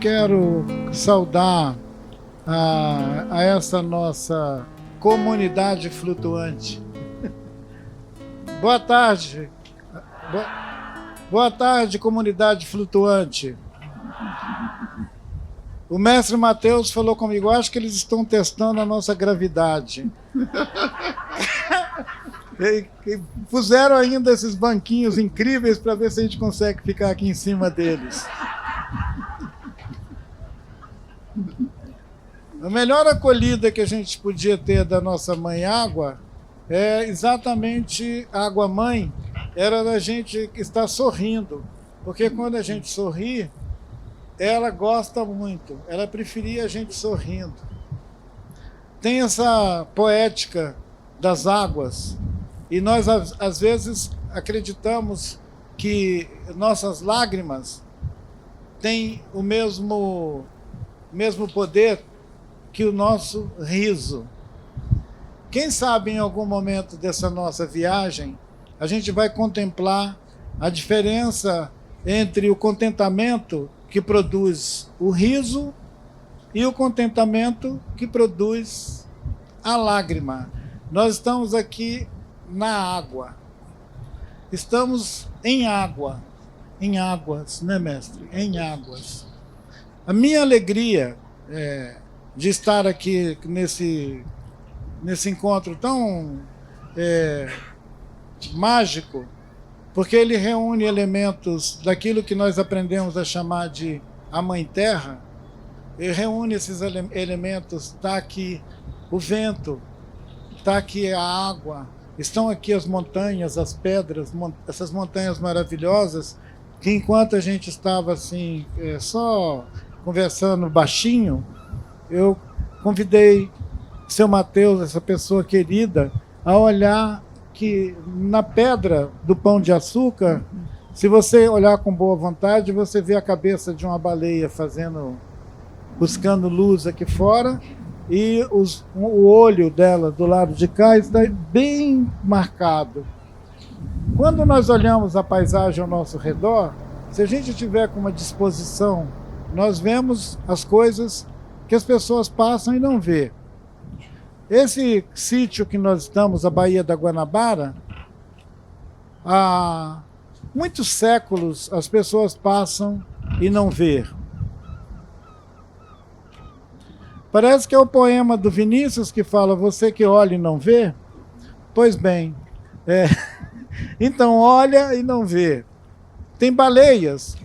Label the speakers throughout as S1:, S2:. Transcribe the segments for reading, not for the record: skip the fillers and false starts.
S1: quero saudar a essa nossa comunidade flutuante. Boa tarde. Boa tarde, comunidade flutuante. O mestre Mateus falou comigo, acho que eles estão testando a nossa gravidade. E puseram ainda esses banquinhos incríveis para ver se a gente consegue ficar aqui em cima deles. A melhor acolhida que a gente podia ter da nossa mãe água é exatamente água-mãe, era da gente estar sorrindo, porque quando a gente sorri, ela gosta muito, ela preferia a gente sorrindo. Tem essa poética das águas, e nós às vezes acreditamos que nossas lágrimas têm o mesmo poder que o nosso riso. Quem sabe em algum momento dessa nossa viagem a gente vai contemplar a diferença entre o contentamento que produz o riso e o contentamento que produz a lágrima. Nós estamos aqui na água. Estamos em água. Em águas, né, mestre? Em águas. A minha alegria de estar aqui nesse encontro tão mágico, porque ele reúne elementos daquilo que nós aprendemos a chamar de a Mãe Terra, ele reúne esses elementos, está aqui o vento, está aqui a água, estão aqui as montanhas, as pedras, essas montanhas maravilhosas, que enquanto a gente estava assim, só conversando baixinho, eu convidei seu Mateus, essa pessoa querida, a olhar que na pedra do Pão de Açúcar, se você olhar com boa vontade, você vê a cabeça de uma baleia buscando luz aqui fora, e o olho dela do lado de cá está bem marcado. Quando nós olhamos a paisagem ao nosso redor, se a gente tiver com uma disposição, nós vemos as coisas que as pessoas passam e não vê. Esse sítio que nós estamos, a Baía da Guanabara, há muitos séculos as pessoas passam e não vê. Parece que é o poema do Vinícius que fala, você que olha e não vê? Pois bem, então olha e não vê. Tem baleias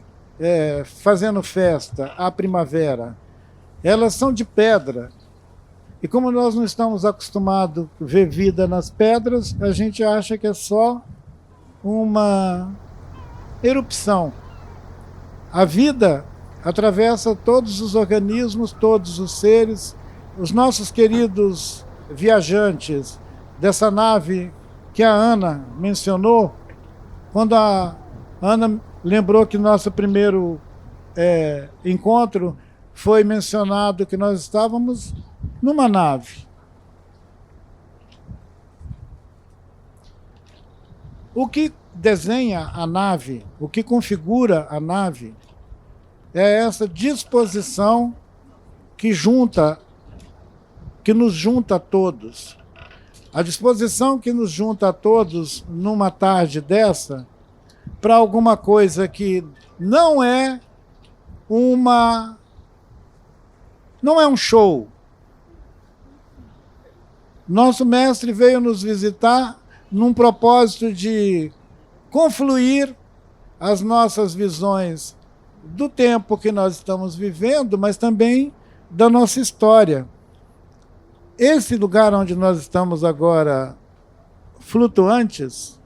S1: fazendo festa à primavera. Elas são de pedra. E como nós não estamos acostumados a ver vida nas pedras, a gente acha que é só uma erupção. A vida atravessa todos os organismos, todos os seres. Os nossos queridos viajantes dessa nave que a Ana mencionou, quando a Ana lembrou que nosso primeiro encontro foi mencionado que nós estávamos numa nave. O que desenha a nave, o que configura a nave, é essa disposição que nos junta a todos. A disposição que nos junta a todos numa tarde dessa, para alguma coisa que não é um show. Nosso mestre veio nos visitar num propósito de confluir as nossas visões do tempo que nós estamos vivendo, mas também da nossa história. Esse lugar onde nós estamos agora, flutuantes,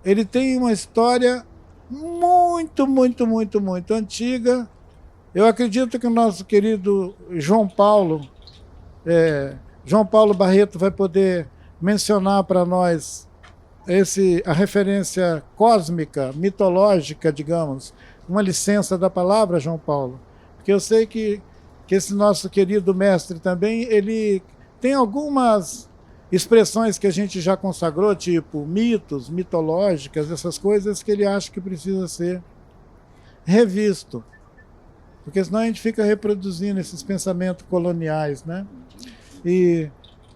S1: ele tem uma história muito, muito, muito, muito antiga. Eu acredito que o nosso querido João Paulo Barreto vai poder mencionar para nós a referência cósmica, mitológica, digamos, uma licença da palavra, João Paulo, porque eu sei que esse nosso querido mestre também, ele tem algumas expressões que a gente já consagrou, tipo mitos, mitológicas, essas coisas que ele acha que precisa ser revisto. porque senão a gente fica reproduzindo esses pensamentos coloniais, né? E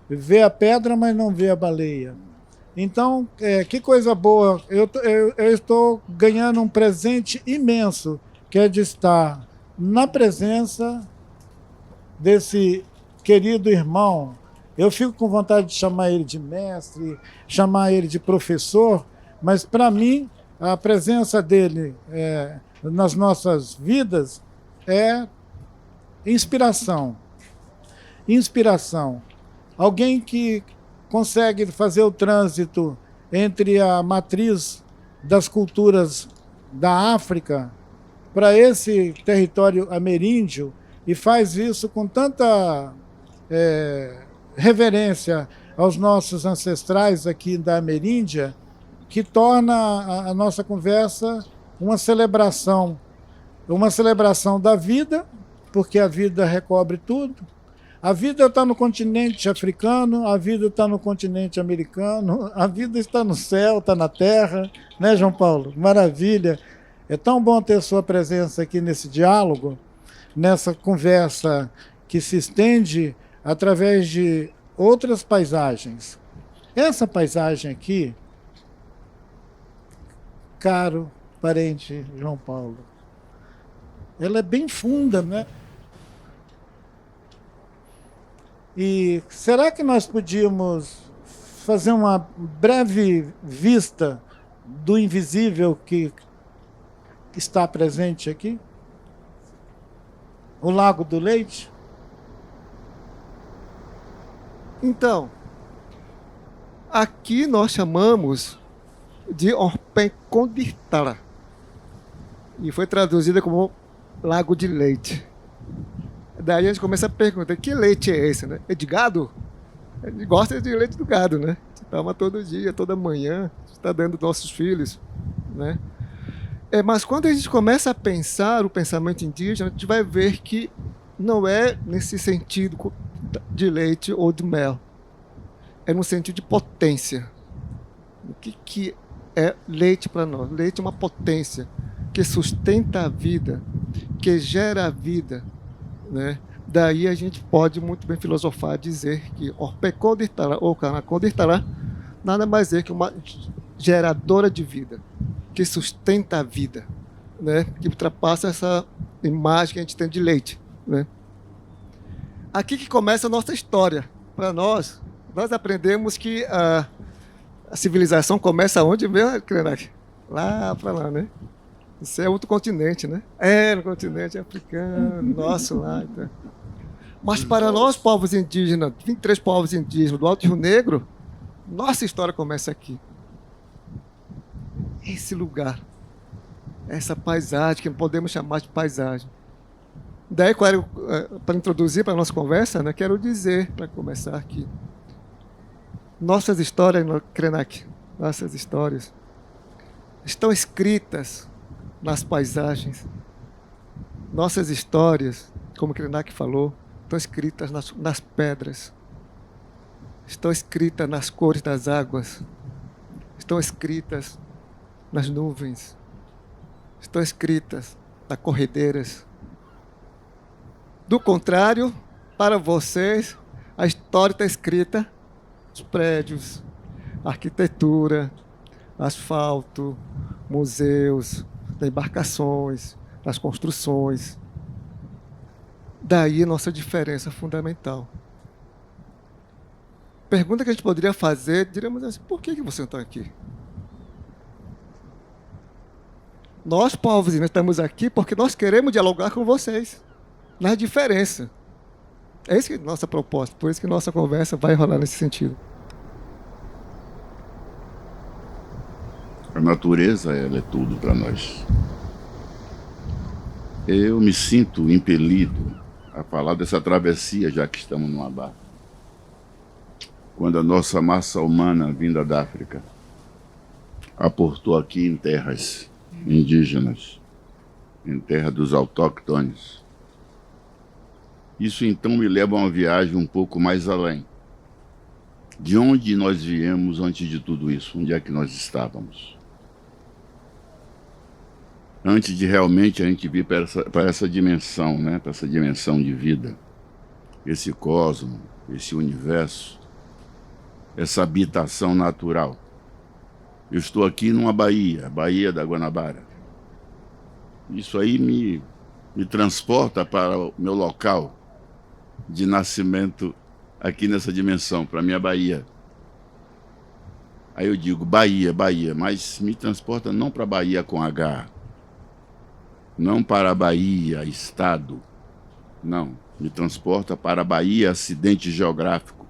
S1: vê a pedra, mas não vê a baleia. Então, que coisa boa, eu estou ganhando um presente imenso, que é de estar na presença desse querido irmão. Eu fico com vontade de chamar ele de mestre, chamar ele de professor, mas para mim a presença dele nas nossas vidas é inspiração. Inspiração. Alguém que consegue fazer o trânsito entre a matriz das culturas da África para esse território ameríndio e faz isso com tanta reverência aos nossos ancestrais aqui da Ameríndia, que torna a nossa conversa uma celebração da vida, porque a vida recobre tudo. A vida está no continente africano, a vida está no continente americano, a vida está no céu, está na terra, né, João Paulo? Maravilha! É tão bom ter sua presença aqui nesse diálogo, nessa conversa que se estende através de outras paisagens. Essa paisagem aqui, caro parente João Paulo, ela é bem funda, né? E será que nós podíamos fazer uma breve vista do invisível que está presente aqui? O Lago do Leite?
S2: Então, aqui nós chamamos de Orpencondirtara e foi traduzida como Lago de Leite. Daí a gente começa a perguntar, que leite é esse, né? É de gado? A gente gosta de leite do gado, né? A gente toma todo dia, toda manhã, a gente está dando nossos filhos, né? Mas quando a gente começa a pensar o pensamento indígena, a gente vai ver que não é nesse sentido de leite ou de mel. É no sentido de potência. O que é leite para nós? Leite é uma potência que sustenta a vida, que gera a vida, né? Daí a gente pode muito bem filosofar, dizer que Orpencondirtara ou Canacondirtara nada mais é que uma geradora de vida, que sustenta a vida, né? Que ultrapassa essa imagem que a gente tem de leite, né? Aqui que começa a nossa história. Para nós aprendemos que a civilização começa onde mesmo, Krenak? Lá para lá, né? Isso é outro continente, né? No continente africano, nosso lá. Então. Mas para nós, povos indígenas, 23 povos indígenas do Alto Rio Negro, nossa história começa aqui. Esse lugar, essa paisagem, que podemos chamar de paisagem. Daí, para introduzir para a nossa conversa, né, quero dizer, para começar aqui, nossas histórias, Krenak, nossas histórias, estão escritas nas paisagens. Nossas histórias, como Krenak falou, estão escritas nas pedras, estão escritas nas cores das águas, estão escritas nas nuvens, estão escritas nas corredeiras. Do contrário, para vocês, a história está escrita nos prédios, arquitetura, asfalto, museus, nas embarcações, nas construções. Daí a nossa diferença fundamental. Pergunta que a gente poderia fazer, diríamos assim, por que vocês estão aqui? Nós, povos, estamos aqui porque nós queremos dialogar com vocês nas diferenças. É isso que é nossa proposta, por isso que nossa conversa vai rolar nesse sentido.
S3: A natureza, ela é tudo para nós. Eu me sinto impelido a falar dessa travessia, já que estamos numa barca. Quando a nossa massa humana, vinda da África, aportou aqui em terras indígenas, em terra dos autóctones. Isso então me leva a uma viagem um pouco mais além. De onde nós viemos antes de tudo isso? Onde é que nós estávamos? antes de realmente a gente vir para essa dimensão, né? Para essa dimensão de vida, esse cosmo, esse universo, essa habitação natural. Eu estou aqui numa baía, Baía da Guanabara. Isso aí me transporta para o meu local de nascimento aqui nessa dimensão, para a minha Bahia. Aí eu digo Bahia, Bahia, mas me transporta não para Bahia com H, não para a Bahia, estado, não. Me transporta para a Bahia, acidente geográfico,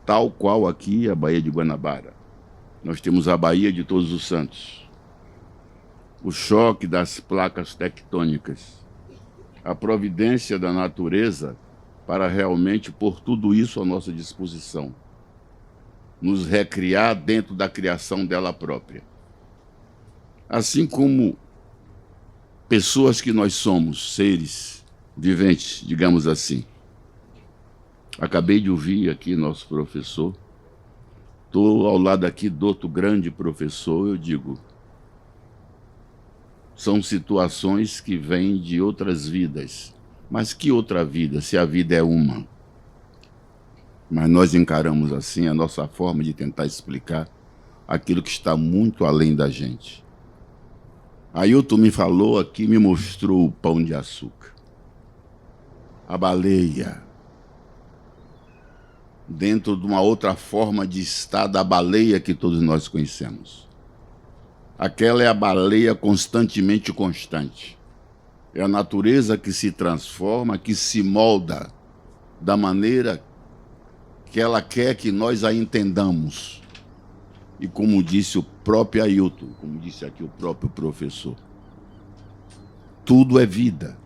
S3: tal qual aqui a Baía de Guanabara. Nós temos a Baía de Todos os Santos, o choque das placas tectônicas, a providência da natureza para realmente pôr tudo isso à nossa disposição, nos recriar dentro da criação dela própria. Assim como pessoas que nós somos, seres viventes, digamos assim. Acabei de ouvir aqui nosso professor. Estou ao lado aqui do outro grande professor, eu digo, são situações que vêm de outras vidas. Mas que outra vida, se a vida é uma? Mas nós encaramos assim a nossa forma de tentar explicar aquilo que está muito além da gente. Ailton me falou aqui, me mostrou o pão de açúcar. A baleia. Dentro de uma outra forma de estar da baleia que todos nós conhecemos. Aquela é a baleia constantemente constante. É a natureza que se transforma, que se molda da maneira que ela quer que nós a entendamos. E como disse o próprio Ailton, como disse aqui o próprio professor, tudo é vida.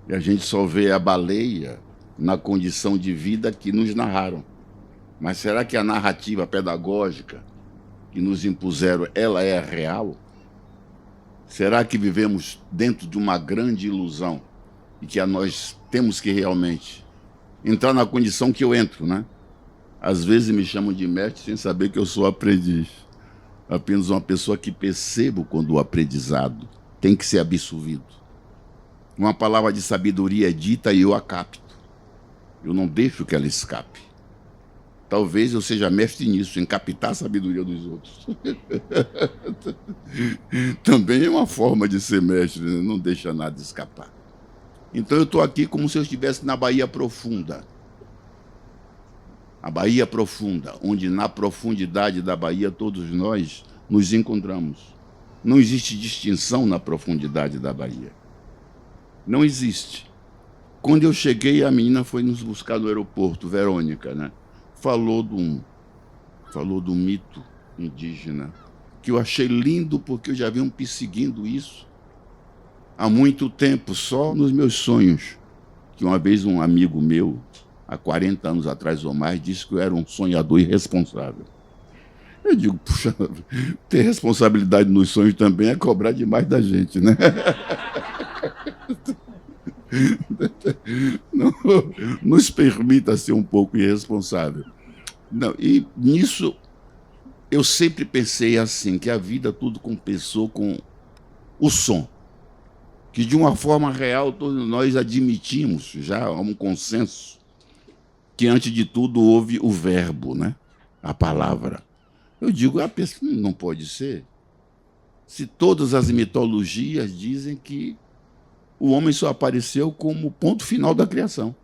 S3: E a gente só vê a baleia na condição de vida que nos narraram. Mas será que a narrativa pedagógica que nos impuseram, ela é real? Será que vivemos dentro de uma grande ilusão e que nós temos que realmente entrar na condição que eu entro, né? Às vezes me chamam de mestre sem saber que eu sou aprendiz. Apenas uma pessoa que percebo quando o aprendizado tem que ser absorvido. Uma palavra de sabedoria é dita e eu a capto. Eu não deixo que ela escape. Talvez eu seja mestre nisso, em captar a sabedoria dos outros. Também é uma forma de ser mestre, né? Não deixa nada escapar. Então eu estou aqui como se eu estivesse na Baía Profunda. A Baía Profunda, onde na profundidade da Baía todos nós nos encontramos. Não existe distinção na profundidade da Baía. Não existe. Quando eu cheguei, a menina foi nos buscar no aeroporto, Verônica, né? Falou do mito indígena, que eu achei lindo porque eu já venho perseguindo isso há muito tempo, só nos meus sonhos. Que uma vez um amigo meu, há 40 anos atrás ou mais, disse que eu era um sonhador irresponsável. Eu digo, puxa, ter responsabilidade nos sonhos também é cobrar demais da gente, né? Não, nos permita ser um pouco irresponsável. Não, e nisso eu sempre pensei assim, que a vida tudo começou com o som, que de uma forma real todos nós admitimos, já há um consenso, que antes de tudo houve o verbo, né? A palavra. Eu digo, a pessoa não pode ser. Se todas as mitologias dizem que o homem só apareceu como ponto final da criação.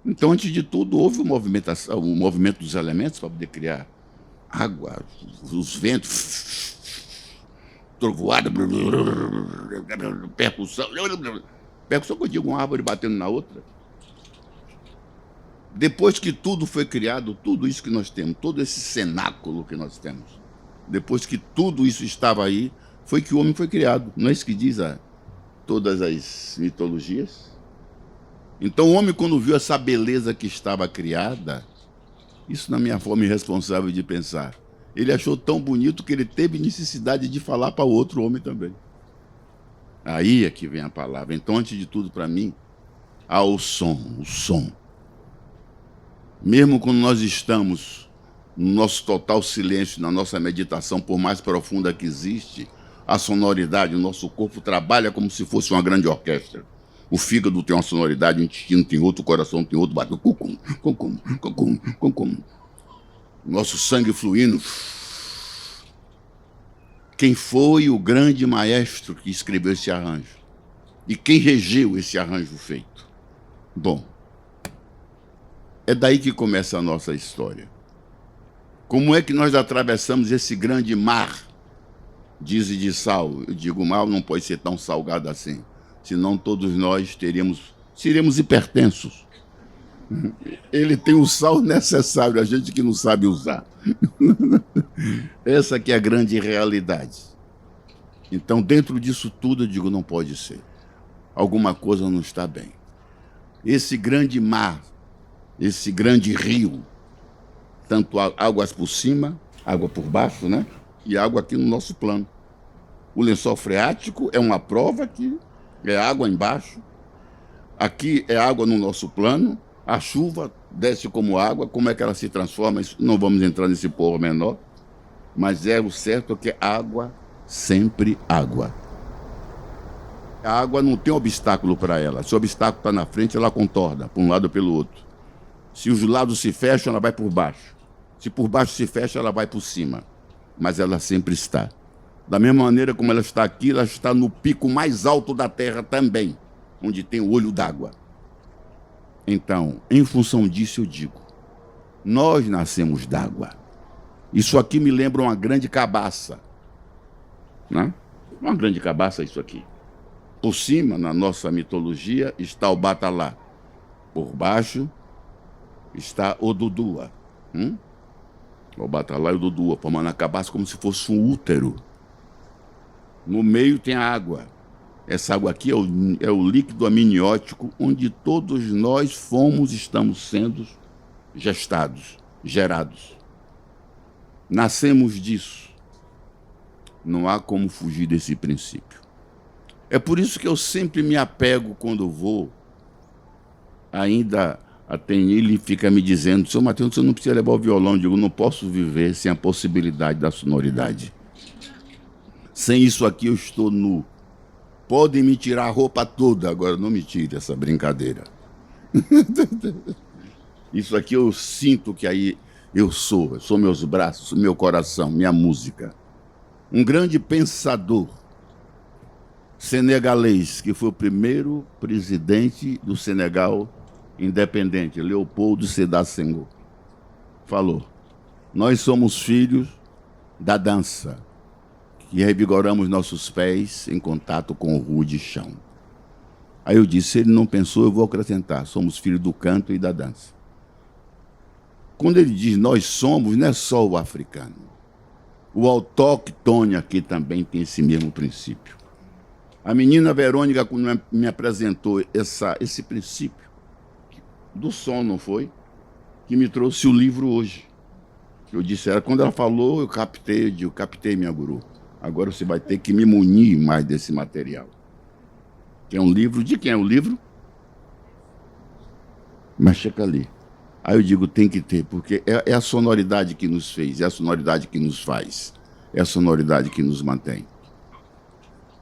S3: Então, antes de tudo, houve o movimento dos elementos para poder criar água, os ventos, trovoada, percussão. Percussão que eu digo, uma árvore batendo na outra. Depois que tudo foi criado, tudo isso que nós temos, todo esse cenáculo que nós temos, depois que tudo isso estava aí, foi que o homem foi criado. Não é isso que diz todas as mitologias? Então o homem, quando viu essa beleza que estava criada, isso na minha forma irresponsável de pensar, ele achou tão bonito que ele teve necessidade de falar para o outro homem também. Aí é que vem a palavra. Então, antes de tudo, para mim, o som. Mesmo quando nós estamos no nosso total silêncio, na nossa meditação, por mais profunda que existe, a sonoridade, o nosso corpo trabalha como se fosse uma grande orquestra. O fígado tem uma sonoridade, o intestino tem outro, o coração tem outro, bate cucum, cucum, cucum, cucum. Nosso sangue fluindo. Quem foi o grande maestro que escreveu esse arranjo? E quem regeu esse arranjo feito? Bom, é daí que começa a nossa história. Como é que nós atravessamos esse grande mar, dize de sal? Eu digo, o mar não pode ser tão salgado assim, senão todos nós seríamos hipertensos. Ele tem o sal necessário, a gente que não sabe usar. Essa que é a grande realidade. Então, dentro disso tudo, eu digo, não pode ser. Alguma coisa não está bem. Esse grande mar, esse grande rio, tanto águas por cima, água por baixo, né? E água aqui no nosso plano. O lençol freático é uma prova que é água embaixo. Aqui é água no nosso plano. A chuva desce como água. Como é que ela se transforma? Isso, não vamos entrar nesse pormenor. Mas o certo é que é água, sempre água. A água não tem obstáculo para ela. Se o obstáculo está na frente, ela contorna, para um lado ou pelo outro. Se os lados se fecham, ela vai por baixo. Se por baixo se fecha, ela vai por cima. Mas ela sempre está. Da mesma maneira como ela está aqui, ela está no pico mais alto da Terra também, onde tem o olho d'água. Então, em função disso, eu digo, nós nascemos d'água. Isso aqui me lembra uma grande cabaça. Né? Uma grande cabaça isso aqui. Por cima, na nossa mitologia, está o Batalá. Por baixo está o Dudua. O Batalá e o Dudua, formando a cabaça como se fosse um útero. No meio tem a água. Essa água aqui é o líquido amniótico onde todos nós estamos sendo gestados, gerados. Nascemos disso. Não há como fugir desse princípio. É por isso que eu sempre me apego quando vou. Ainda ele fica me dizendo, seu Mateus, você não precisa levar o violão. Eu digo, não posso viver sem a possibilidade da sonoridade. Sem isso aqui eu estou nu. Podem me tirar a roupa toda, agora não me tire essa brincadeira. Isso aqui eu sinto que aí eu sou meus braços, meu coração, minha música. Um grande pensador senegalês, que foi o primeiro presidente do Senegal independente, Leopoldo Sédar Senghor, falou, nós somos filhos da dança, que revigoramos nossos pés em contato com o rude chão. Aí eu disse, se ele não pensou, eu vou acrescentar, somos filhos do canto e da dança. Quando ele diz nós somos, não é só o africano. O autóctone aqui também tem esse mesmo princípio. A menina Verônica, quando me apresentou esse princípio do som, não foi? Que me trouxe o livro hoje. Eu disse, quando ela falou, eu captei minha guru. Agora você vai ter que me munir mais desse material. Que é um livro, de quem é o livro? Mas checa ali. Aí eu digo, tem que ter, porque é a sonoridade que nos fez, é a sonoridade que nos faz, é a sonoridade que nos mantém.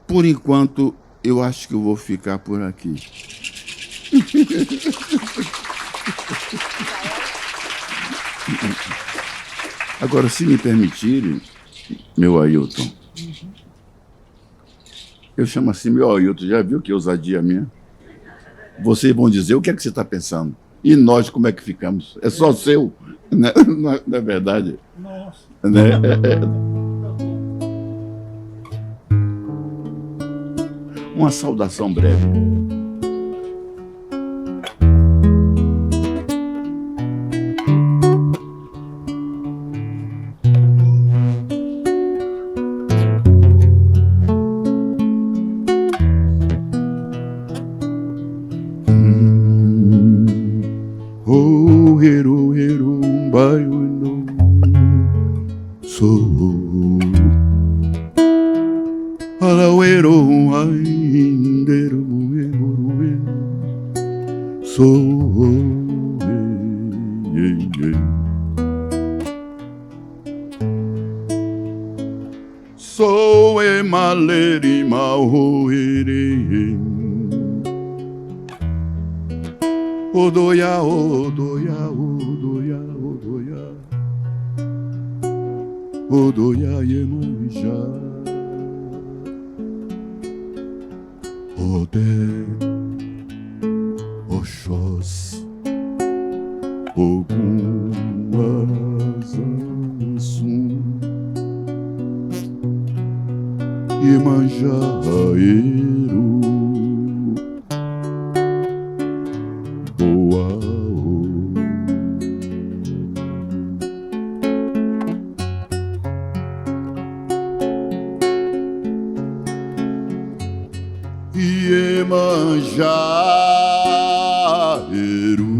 S3: Por enquanto, eu acho que eu vou ficar por aqui. Agora, se me permitirem, meu Ailton, eu chamo assim, meu Ailton, já viu que ousadia minha? Vocês vão dizer, o que é que você está pensando? E nós, como é que ficamos? É só seu, né? Não é verdade?
S1: Nossa.
S3: Né? Uma saudação breve. sou e maleri mauere. Odoia, odoia, odoia, odoia, odoia Iemanjá. Odé, Oxós, Ogum, Azançum, Iemanjá, Eru, Boaô. Iemanjá, Eru,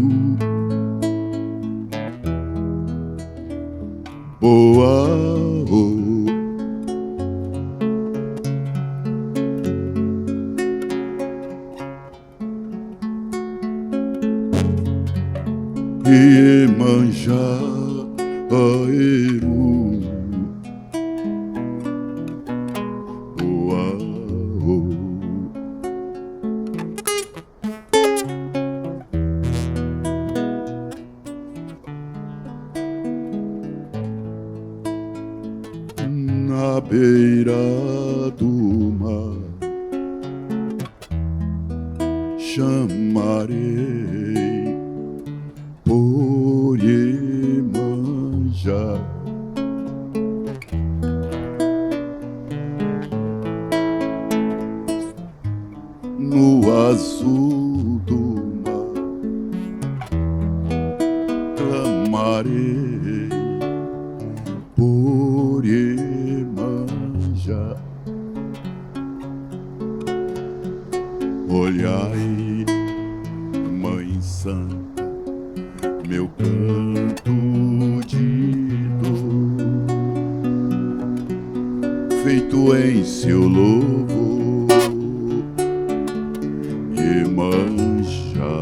S3: Boaô. Iemanjá, Eru, Boaô. Na beira do mar chamarei por Iemanjá. No azul do mar clamarei por Iemanjá. Olhai, Mãe Santa, meu canto de dor, feito em seu louvor, Iemanjá.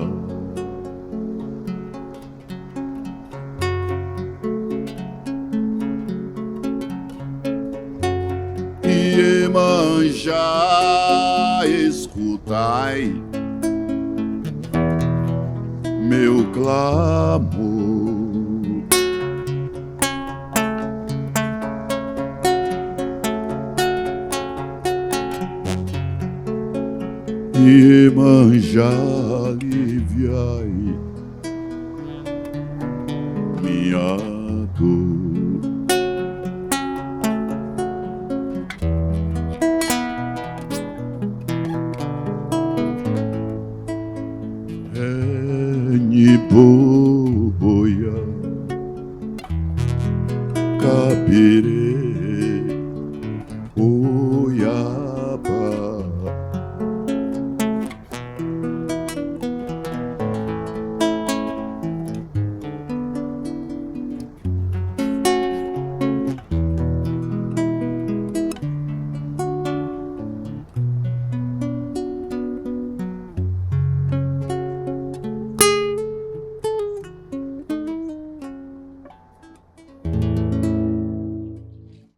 S3: Iemanjá, escutai meu clamor. Iemanjá, aliviai minha dor. Boboia, Capirê,